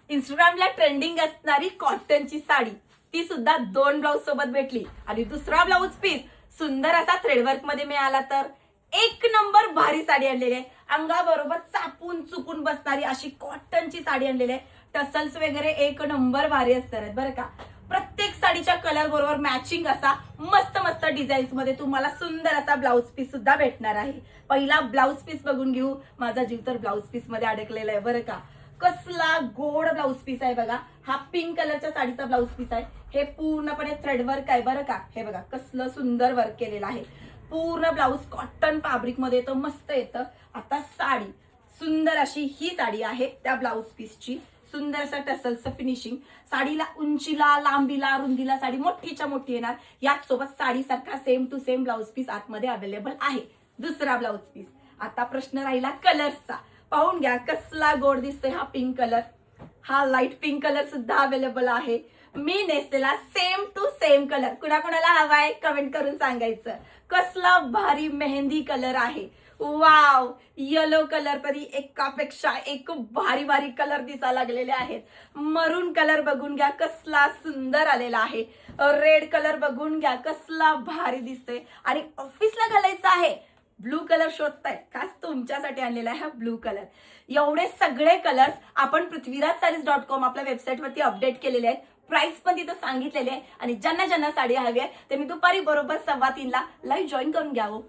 इंस्टाग्रामला trending असणारी कॉटनची साडी ती सुद्धा 2 ब्लाऊज सोबत भेटली आणि दुसरा ब्लाऊज पीस सुंदर असा थ्रेडवर्क मध्ये मिळाला तर एक नंबर भारी साडी आणलेली आहे. अंगाबरोबर चापून चुकून बसणारी अशी कॉटनची साडी आणलेली आहे. टसल्स वगैरे एक नंबर भारी असणार आहेत बरं का. प्रत्येक साडीच्या कलर बरोबर मॅचिंग असा मस्त मस्त डिझाईन्स मध्ये तुम्हाला सुंदर असा ब्लाऊज पीस सुद्धा भेटणार आहे. पहिला ब्लाऊज पीस बघून घेऊ. माझा जीव तर ब्लाऊज पीस मध्ये अडकलेला आहे बरं का. कसला गोड ब्लाऊज पीस आहे बघा. हा पिंक कलरच्या साडीचा ब्लाऊज पीस आहे. हे पूर्णपणे थ्रेड वर्क आहे बरं का. हे बघा कसलं सुंदर वर्क केलेलं आहे. पूर्ण ब्लाऊज कॉटन फॅब्रिक मध्ये येतं, मस्त येतं. आता साडी सुंदर अशी ही साडी आहे त्या ब्लाऊज पीसची. सुंदर असं टसलचं फिनिशिंग. साडीला उंचीला लांबीला रुंदीला साडी मोठीच्या मोठी येणार. याच सोबत साडीसारखा same to same blouse piece आतमध्ये अवेलेबल आहे. दुसरा ब्लाऊज पीस. आता प्रश्न राहिला कलर्सचा. पाहून घ्या कसला गोड दिसतोय हा पिंक कलर. हा लाईट पिंक कलर सुद्धा अवेलेबल आहे. मी नेसलेला सेम टू सेम कलर कुणाकुणाला हवाय कमेंट करून सांगायचं. कसला भारी मेहंदी कलर आहे. वाव. येलो कलर तरी एकापेक्षा एक भारी भारी कलर दिसायला लागलेले आहेत. मरून कलर बघून घ्या कसला सुंदर आलेला आहे. रेड कलर बघून घ्या कसला भारी दिसतोय. आणि ऑफिसला घालायचा आहे. ब्लू कलर शोधताय खास तुमच्यासाठी आणलेला आहे हा ब्लू कलर. एवढे सगळे कलर्स आपण पृथ्वीराजsarees.com आपल्या वेबसाईटवरती अपडेट केलेले आहेत. प्राइस पण तिथं सांगितलेले आहे. आणि ज्यांना ज्यांना साडी हवी आहे त्यांनी दुपारी बरोबर 3:15 लाईव्ह जॉईन करून घ्यावं.